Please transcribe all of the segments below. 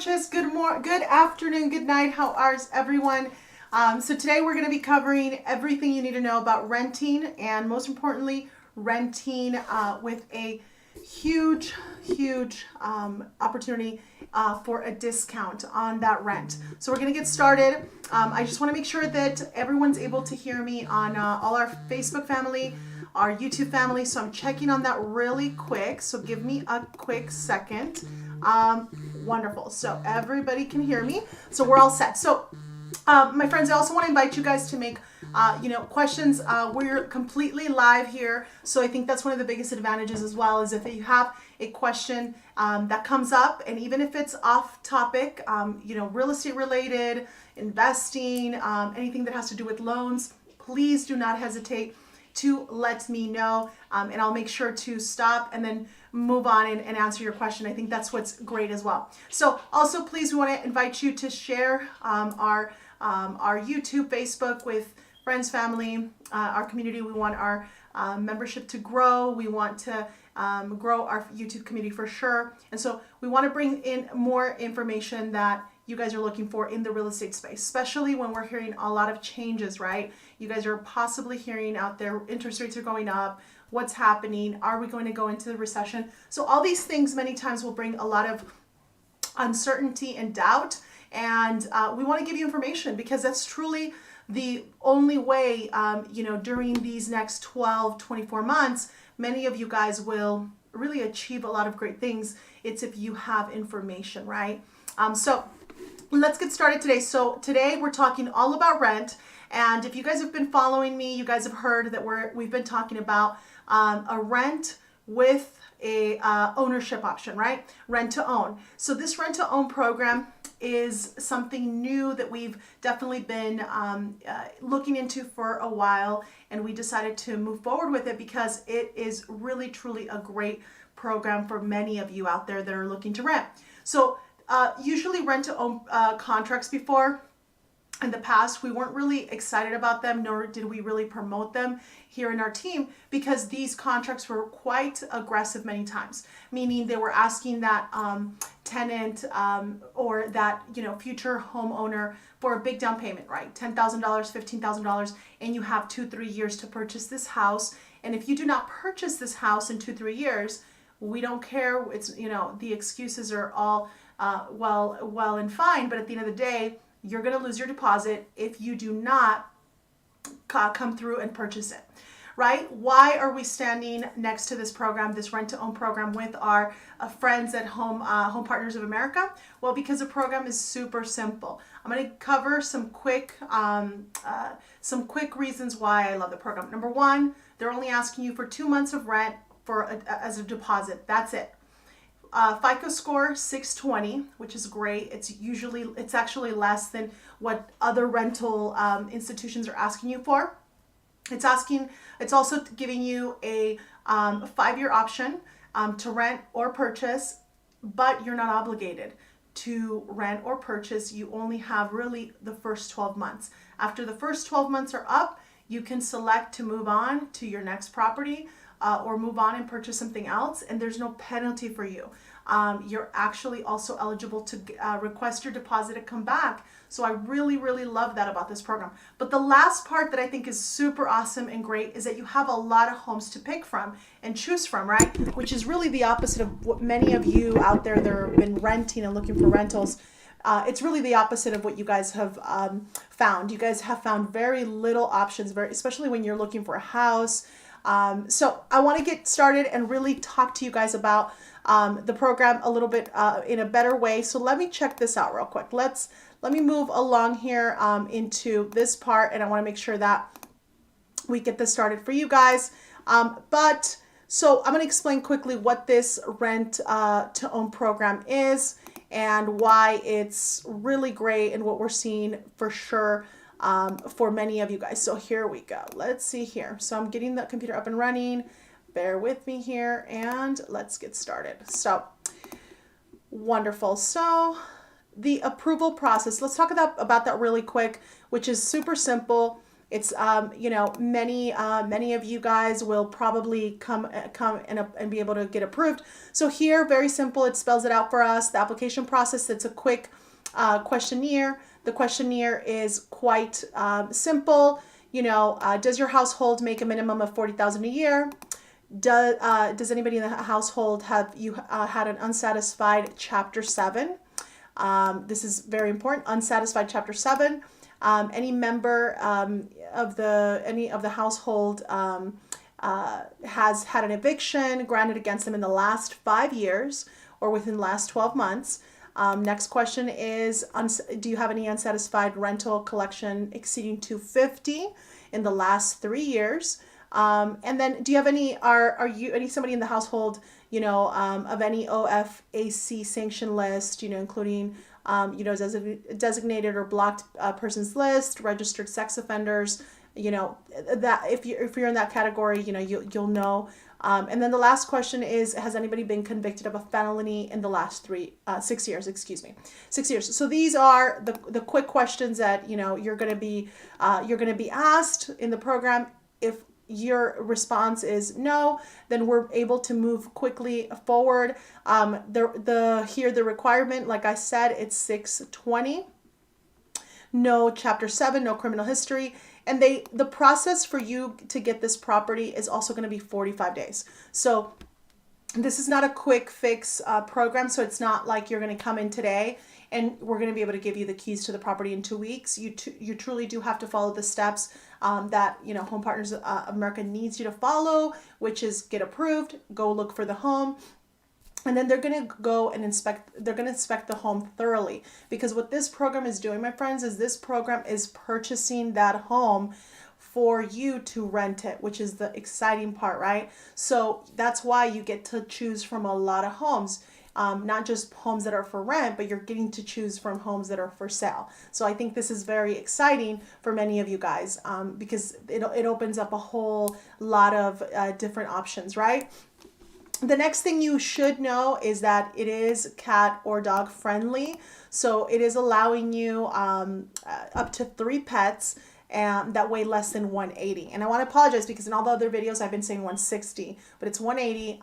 noches, good afternoon, good night. How are everyone? So today we're going to be covering everything you need to know about renting, and most importantly, renting with a huge opportunity for a discount on that rent. So we're going to get started. I just want to make sure that everyone's able to hear me on all our Facebook family, our YouTube family. So I'm checking on that really quick. So give me a quick second. Wonderful. So everybody can hear me. So we're all set. So my friends, I also want to invite you guys to make questions. We're completely live here. So I think that's one of the biggest advantages as well, is if you have a question that comes up, and even if it's off topic, real estate related, investing, anything that has to do with loans, please do not hesitate to let me know, and I'll make sure to stop and then move on and answer your question. I think that's what's great as well. So also, please, we want to invite you to share our YouTube, Facebook with friends, family, our community. We want our membership to grow. We want to grow our YouTube community for sure. And so we want to bring in more information that you guys are looking for in the real estate space, especially when we're hearing a lot of changes, right? You guys are possibly hearing out there, interest rates are going up. What's happening? Are we going to go into the recession? So all these things many times will bring a lot of uncertainty and doubt. And we want to give you information, because that's truly the only way, during these next 12, 24 months, many of you guys will really achieve a lot of great things. It's if you have information, right? So let's get started today. So today we're talking all about rent. And if you guys have been following me, you guys have heard that we've been talking about a rent with a ownership option, right? Rent to own. So this rent to own program is something new that we've definitely been looking into for a while, and we decided to move forward with it because it is really truly a great program for many of you out there that are looking to rent. So usually rent to own contracts before, in the past, we weren't really excited about them, nor did we really promote them here in our team, because these contracts were quite aggressive many times, meaning they were asking that tenant or that future homeowner for a big down payment, right? $10,000, $15,000, and you have 2-3 years to purchase this house. And if you do not purchase this house in 2-3 years, we don't care. It's the excuses are all well and fine, but at the end of the day, you're going to lose your deposit if you do not come through and purchase it, right? Why are we standing next to this program, this rent-to-own program, with our friends at Home Partners of America? Well, because the program is super simple. I'm going to cover some quick reasons why I love the program. Number one, they're only asking you for 2 months of rent as a deposit. That's it. FICO score 620, which is great. It's actually less than what other rental institutions are asking you for. It's also giving you a 5-year option to rent or purchase, but you're not obligated to rent or purchase. You only have really the first 12 months. After the first 12 months are up, you can select to move on to your next property, or move on and purchase something else, and there's no penalty for you. You're actually also eligible to request your deposit to come back. So I really love that about this program. But the last part that I think is super awesome and great is that you have a lot of homes to pick from and choose from, right? Which is really the opposite of what many of you out there that have been renting and looking for rentals. It's really the opposite of what you guys have found. You guys have found very little options, especially when you're looking for a house. So I want to get started and really talk to you guys about the program a little bit in a better way. So let me check this out real quick. Let me move along here into this part, and I want to make sure that we get this started for you guys. So I'm going to explain quickly what this rent to own program is and why it's really great and what we're seeing for sure for many of you guys. So here we go. Let's see here. So I'm getting the computer up and running. Bear with me here and let's get started. So wonderful. So the approval process, let's talk about that really quick, which is super simple. It's many of you guys will probably come and be able to get approved. So here, very simple, it spells it out for us. The application process, it's a quick questionnaire. The questionnaire is quite simple. Does your household make a minimum of $40,000 a year? Does anybody in the household have you had an unsatisfied Chapter 7? This is very important. Unsatisfied Chapter 7. Any member of the household has had an eviction granted against them in the last 5 years or within the last 12 months. Next question is, do you have any unsatisfied rental collection exceeding 250 in the last 3 years? And then, do you have somebody in the household, of any OFAC sanction list, including, designated or blocked persons list, registered sex offenders, that if you're in that category, you'll know. And then the last question is, has anybody been convicted of a felony in the last 6 years? 6 years. So these are the quick questions that you're going to be asked in the program. If your response is no, then we're able to move quickly forward. The requirement, like I said, it's 620. No Chapter 7, no criminal history. And the process for you to get this property is also going to be 45 days. So this is not a quick fix program. So it's not like you're going to come in today and we're going to be able to give you the keys to the property in 2 weeks. You truly do have to follow the steps that Home Partners America needs you to follow, which is get approved, go look for the home, and then they're going to go and inspect the home thoroughly. Because what this program is doing, my friends, is this program is purchasing that home for you to rent it, which is the exciting part, right? So that's why you get to choose from a lot of homes. Not just homes that are for rent, but you're getting to choose from homes that are for sale. So I think this is very exciting for many of you guys because it opens up a whole lot of different options, right? The next thing you should know is that it is cat or dog friendly. So it is allowing you up to 3 pets that weigh less than 180. And I want to apologize because in all the other videos I've been saying 160, but it's 180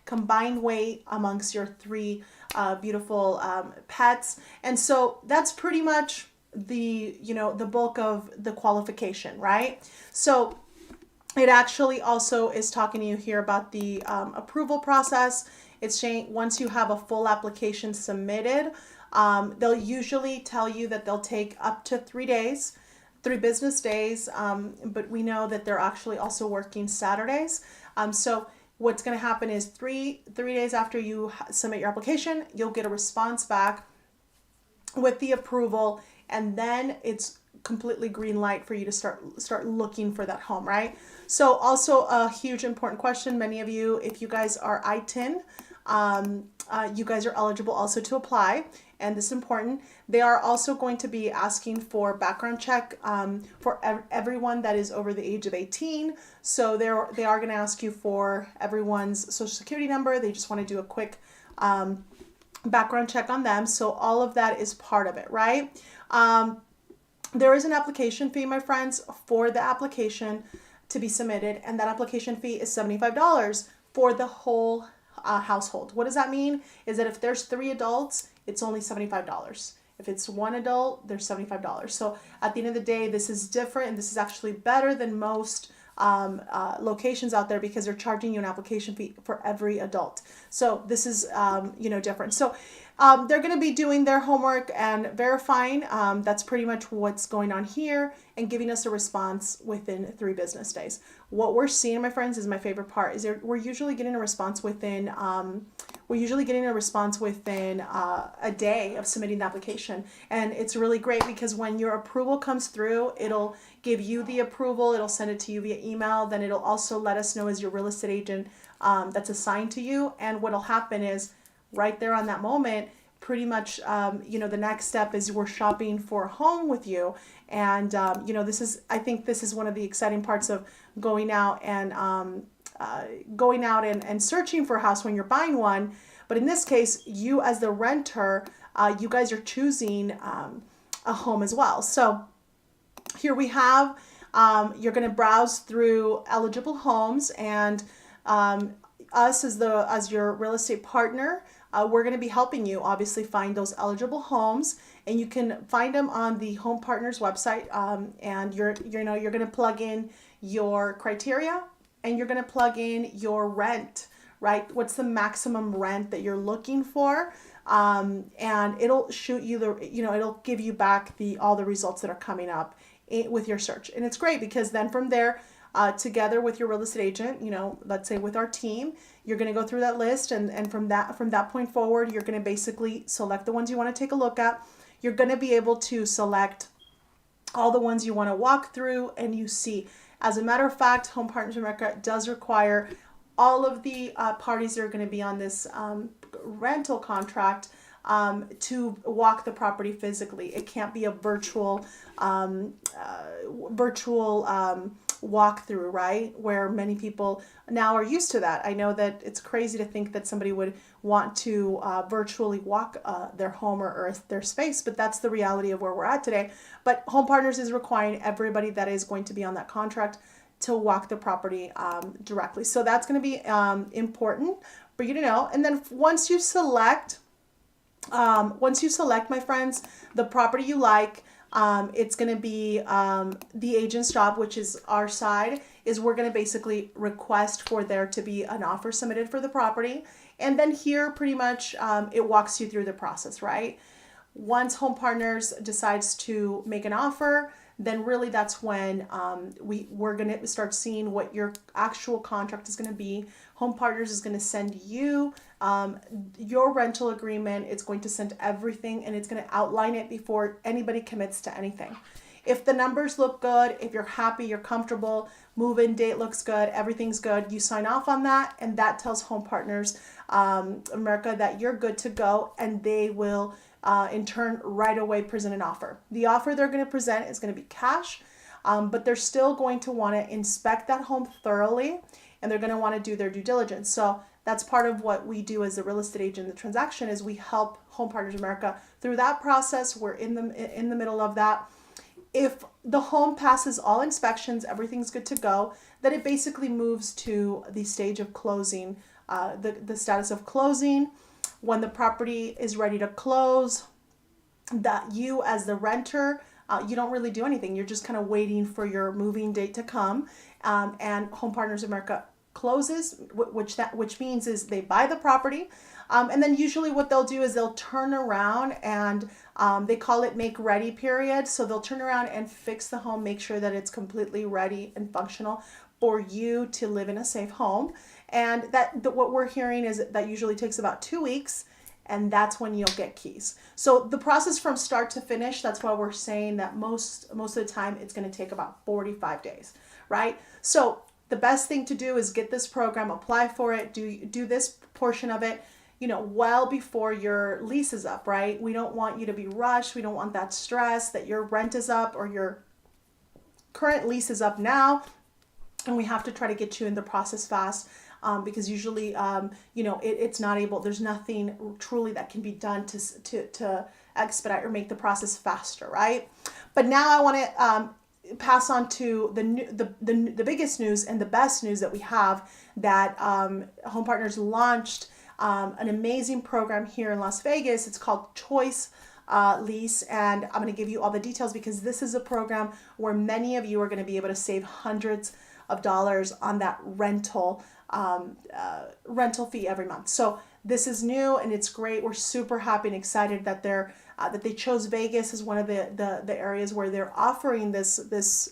combined weight amongst your 3 beautiful pets. And so that's pretty much the bulk of the qualification, right? So it actually also is talking to you here about the approval process. It's saying once you have a full application submitted, they'll usually tell you that they'll take up to 3 business days, but we know that they're actually also working Saturdays. So what's going to happen is three days after you submit your application, you'll get a response back with the approval, and then it's completely green light for you to start looking for that home, right? So also a huge important question, many of you, if you guys are I-10, you guys are eligible also to apply, and this is important. They are also going to be asking for background check for everyone that is over the age of 18. So they are going to ask you for everyone's social security number. They just want to do a quick background check on them. So all of that is part of it, right? There is an application fee, my friends, for the application to be submitted, and that application fee is $75 for the whole household. What does that mean? Is that if there's 3 adults, it's only $75. If it's 1 adult, there's $75. So at the end of the day, this is different, and this is actually better than most locations out there because they're charging you an application fee for every adult. So this is different. So they're going to be doing their homework and verifying. That's pretty much what's going on here, and giving us a response within 3 business days. What we're seeing, my friends, is my favorite part. We're usually getting a response within a day of submitting the application. And it's really great because when your approval comes through, it'll give you the approval, it'll send it to you via email, then it'll also let us know as your real estate agent that's assigned to you. And what'll happen is right there on that moment, pretty much, the next step is we're shopping for a home with you. And, I think this is one of the exciting parts of going out and searching for a house when you're buying one. But in this case, you as the renter, you guys are choosing a home as well. So here we have You're going to browse through eligible homes, and us as your real estate partner, we're going to be helping you obviously find those eligible homes, and you can find them on the Home Partners website. And you're going to plug in your criteria, and you're going to plug in your rent, right? What's the maximum rent that you're looking for? And it'll shoot you it'll give you back all the results that are coming up with your search. And it's great because then from there, together with your real estate agent, let's say with our team, you're going to go through that list, and from that point forward, you're going to basically select the ones you want to take a look at. You're going to be able to select all the ones you want to walk through and you see. As a matter of fact, Home Partners America does require all of the parties that are going to be on this rental contract to walk the property physically. It can't be a virtual walkthrough, right? Where many people now are used to that. I know that it's crazy to think that somebody would want to virtually walk their home or their space, but that's the reality of where we're at today. But Home Partners is requiring everybody that is going to be on that contract to walk the property directly. So that's going to be important for you to know. And then once you select, my friends, the property you like, it's going to be the agent's job, which is our side, is we're going to basically request for there to be an offer submitted for the property. And then here pretty much it walks you through the process, right? Once Home Partners decides to make an offer, then really that's when we're going to start seeing what your actual contract is going to be. Home Partners is going to send you your rental agreement. It's going to send everything, and it's going to outline it before anybody commits to anything. If the numbers look good, if you're happy, you're comfortable, move-in date looks good, everything's good, you sign off on that, and that tells Home Partners America that you're good to go, and they will in turn right away present an offer. The offer they're going to present is going to be cash, but they're still going to want to inspect that home thoroughly, and they're going to want to do their due diligence. So that's part of what we do as a real estate agent in the transaction, is we help Home Partners America through that process. We're in the middle of that. If the home passes all inspections, everything's good to go, then it basically moves to the stage of closing, the status of closing. When the property is ready to close, that you as the renter, you don't really do anything. You're just kind of waiting for your moving date to come, and Home Partners America closes, which means is they buy the property, and then usually what they'll do is they'll turn around and they call it make ready period. So they'll turn around and fix the home, make sure that it's completely ready and functional for you to live in a safe home. And what we're hearing is that usually takes about 2 weeks, and that's when you'll get keys. So the process from start to finish, that's why we're saying that most of the time it's going to take about 45 days, right? So the best thing to do is get this program, apply for it, do this portion of it, well before your lease is up, right? We don't want you to be rushed. We don't want that stress that your rent is up or your current lease is up now, and we have to try to get you in the process fast. Because usually, it's not able. There's nothing truly that can be done to expedite or make the process faster, right? But now I want to pass on to the biggest news and the best news that we have, that Home Partners launched an amazing program here in Las Vegas. It's called Choice Lease, and I'm going to give you all the details because this is a program where many of you are going to be able to save hundreds of dollars on that rental fee every month. So this is new and it's great. We're super happy and excited that they chose Vegas as one of the areas where they're offering this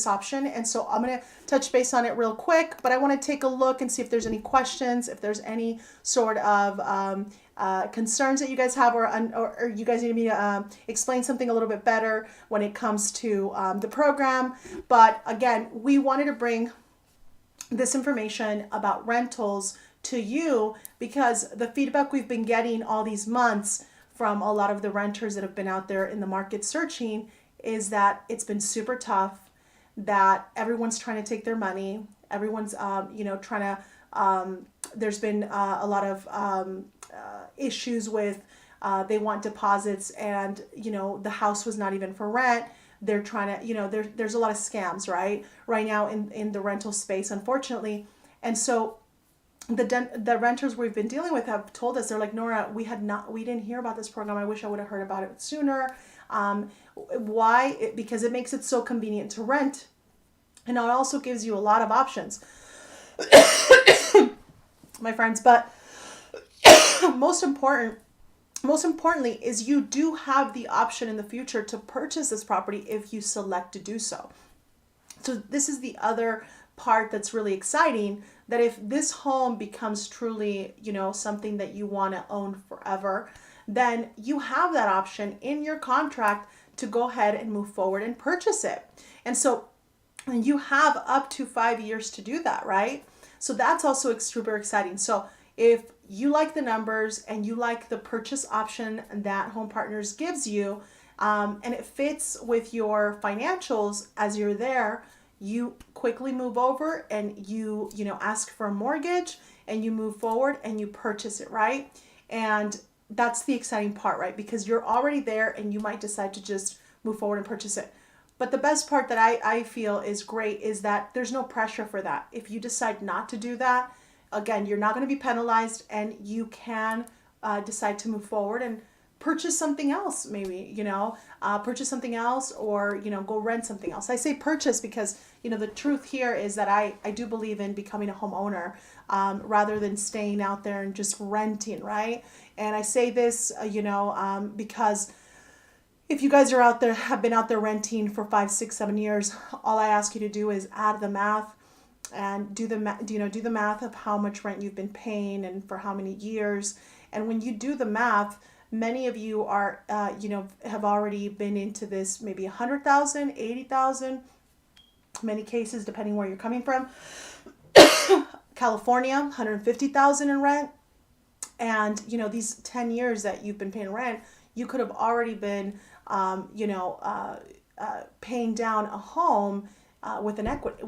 option. And so I'm going to touch base on it real quick, but I want to take a look and see if there's any questions, if there's any sort of concerns that you guys have, or you guys need me to explain something a little bit better when it comes to the program. But again, we wanted to bring this information about rentals to you because the feedback we've been getting all these months from a lot of the renters that have been out there in the market searching is that it's been super tough, that everyone's trying to take their money. Everyone's, trying to, there's been a lot of issues with, they want deposits, and, the house was not even for rent. they're trying to, there's a lot of scams, right now in the rental space, unfortunately. And so the renters we've been dealing with have told us, they're like, Nora, we didn't hear about this program. I wish I would have heard about it sooner. Why? Because it makes it so convenient to rent, and it also gives you a lot of options, my friends. But most importantly is you do have the option in the future to purchase this property if you select to do so. So this is the other part that's really exciting, that if this home becomes truly, something that you want to own forever, then you have that option in your contract to go ahead and move forward and purchase it. And so you have up to 5 years to do that, right? So that's also super exciting. So if you like the numbers and you like the purchase option that Home Partners gives you, and it fits with your financials as you're there, you quickly move over and you ask for a mortgage and you move forward and you purchase it, right? And that's the exciting part, right? Because you're already there and you might decide to just move forward and purchase it. But the best part that I feel is great is that there's no pressure for that. If you decide not to do that, again, you're not going to be penalized, and you can decide to move forward and purchase something else, maybe, purchase something else, or, go rent something else. I say purchase because, the truth here is that I do believe in becoming a homeowner rather than staying out there and just renting, right? And I say this, because if you guys have been out there renting for 5, 6, 7 years, all I ask you to do is add the math and do the math of how much rent you've been paying and for how many years. And when you do the math, many of you are, have already been into this, maybe 100,000, 80,000, many cases, depending where you're coming from. California, 150,000 in rent. And, these 10 years that you've been paying rent, you could have already been, paying down a home with an equity,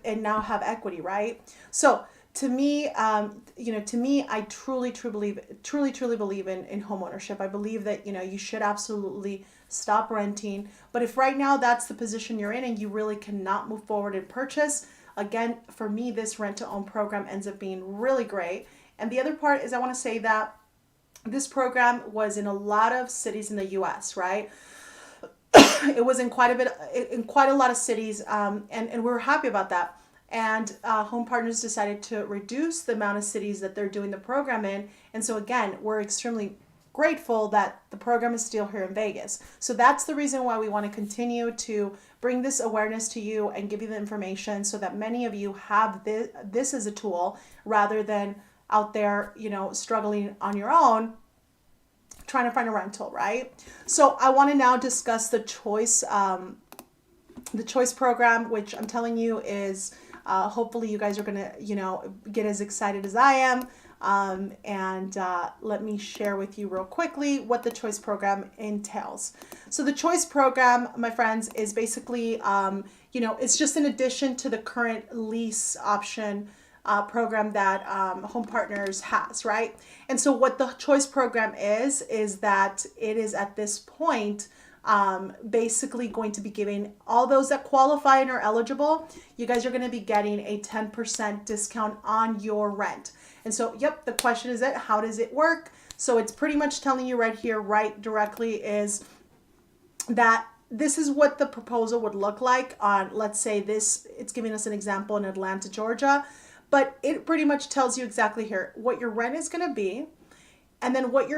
and now have equity, right? So to me, I truly believe in home ownership. I believe that, you should absolutely stop renting. But if right now that's the position you're in and you really cannot move forward and purchase, again, for me, this rent to own program ends up being really great. And the other part is I want to say that this program was in a lot of cities in the U.S., right? It was in quite a lot of cities, and we're happy about that. And Home Partners decided to reduce the amount of cities that they're doing the program in. And so again, we're extremely grateful that the program is still here in Vegas. So that's the reason why we want to continue to bring this awareness to you and give you the information so that many of you have this as a tool rather than out there, struggling on your own, trying to find a rental, right? So I want to now discuss the choice program, which I'm telling you is hopefully you guys are gonna, get as excited as I am. And let me share with you real quickly what the choice program entails. So the choice program, my friends, is basically, it's just an addition to the current lease option program that Home Partners has, right? And so what the choice program is that it is at this point basically going to be giving all those that qualify and are eligible, you guys are going to be getting a 10% discount on your rent. And so, the question is how does it work? So it's pretty much telling you right here, right directly, is that this is what the proposal would look like on, let's say it's giving us an example in Atlanta, Georgia. But it pretty much tells you exactly here what your rent is going to be, and then what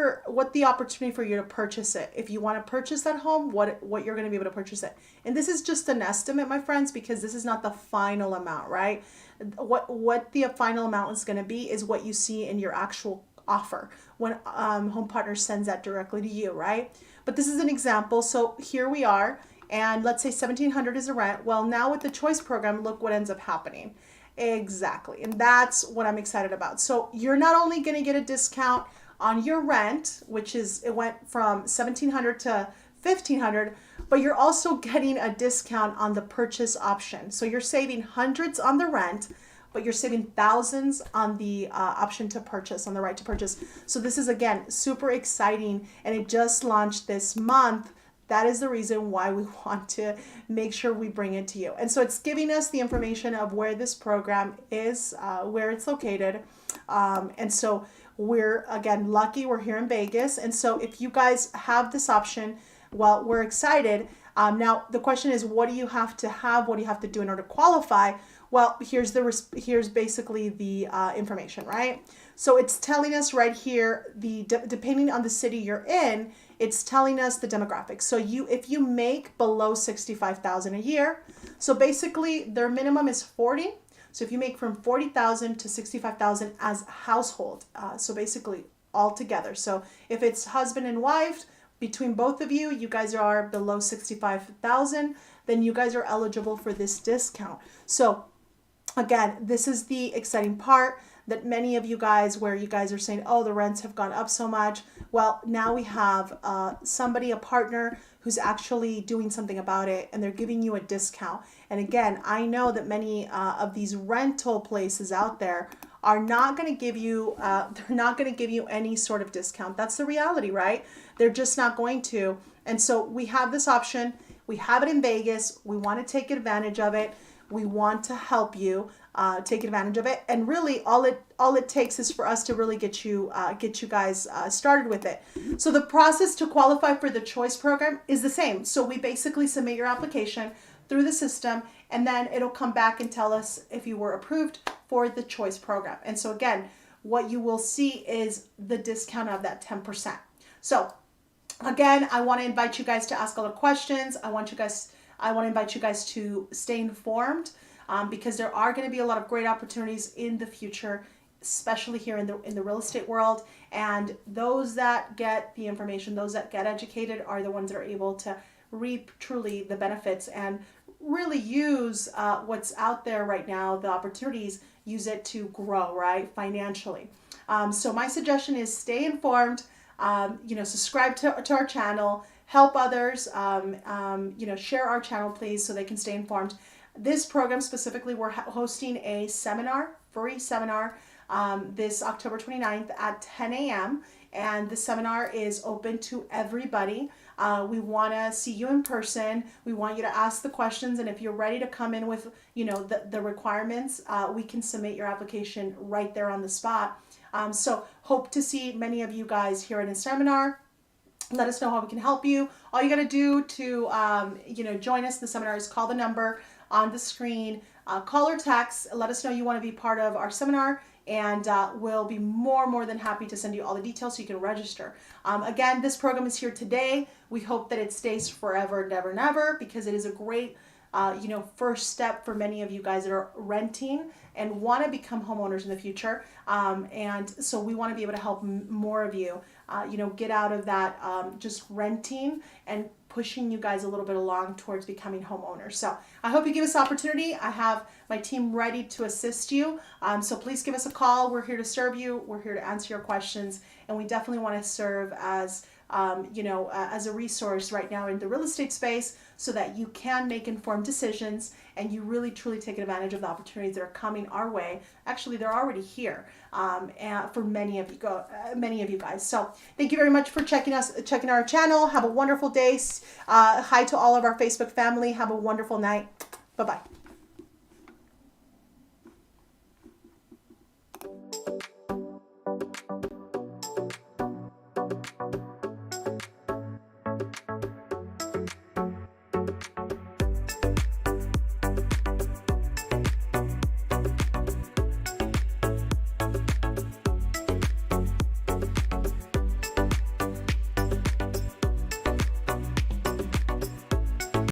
the opportunity for you to purchase it. If you want to purchase that home, what you're going to be able to purchase it. And this is just an estimate, my friends, because this is not the final amount, right? What the final amount is going to be is what you see in your actual offer when Home Partners sends that directly to you, right? But this is an example. So here we are, and let's say $1,700 is the rent. Well, now with the choice program, look what ends up happening. Exactly. And that's what I'm excited about. So you're not only going to get a discount on your rent, it went from $1,700 to $1,500, but you're also getting a discount on the purchase option. So you're saving hundreds on the rent, but you're saving thousands on the option to purchase, on the right to purchase. So this is, again, super exciting, and it just launched this month that is the reason why we want to make sure we bring it to you. And so it's giving us the information of where this program is, where it's located. And so we're, again, lucky we're here in Vegas. And so if you guys have this option, well, we're excited. Now, the question is, what do you have to have? What do you have to do in order to qualify? Well, here's basically the information, right? So it's telling us right here, depending on the city you're in, it's telling us the demographics. So if you make below $65,000 a year, so basically their minimum is 40. So if you make from 40,000 to 65,000 as a household, so basically all together. So if it's husband and wife, between both of you, you guys are below 65,000, then you guys are eligible for this discount. So again, this is the exciting part that many of you guys, where you guys are saying, oh, the rents have gone up so much. Well, now we have a partner who's actually doing something about it, and they're giving you a discount. And again, I know that many of these rental places out there are not going to give you, any sort of discount. That's the reality, right? They're just not going to. And so we have this option. We have it in Vegas. We want to take advantage of it. We want to help you take advantage of it. And really, all it takes is for us to really get you guys started with it. So the process to qualify for the choice program is the same. So we basically submit your application through the system, and then it'll come back and tell us if you were approved for the choice program. And so again, what you will see is the discount of that 10%. So again, I want to invite you guys to ask all the questions. I want to invite you guys to stay informed, because there are going to be a lot of great opportunities in the future, especially here in the real estate world. And those that get the information, those that get educated, are the ones that are able to reap truly the benefits and really use what's out there right now, the opportunities, use it to grow, right, financially. So my suggestion is stay informed, subscribe to our channel, help others, share our channel, please, so they can stay informed. This program specifically, we're hosting a seminar, free seminar, this October 29th at 10 a.m. And the seminar is open to everybody. We want to see you in person. We want you to ask the questions. And if you're ready to come in with, the requirements, we can submit your application right there on the spot. So hope to see many of you guys here at a seminar. Let us know how we can help you. All you got to do to, join us in the seminar is call the number on the screen, call or text. Let us know you want to be part of our seminar, and we'll be more than happy to send you all the details so you can register. Again, this program is here today. We hope that it stays forever, never, because it is a great, first step for many of you guys that are renting and want to become homeowners in the future. And so we want to be able to help more of you, get out of that just renting and pushing you guys a little bit along towards becoming homeowners. So I hope you give us the opportunity. I have my team ready to assist you. So please give us a call. We're here to serve you. We're here to answer your questions. And we definitely want to serve as as a resource right now in the real estate space, so that you can make informed decisions and you really truly take advantage of the opportunities that are coming our way. Actually, they're already here, and for many of you guys. So thank you very much for checking our channel. Have a wonderful day. Hi to all of our Facebook family. Have a wonderful night. Bye-bye.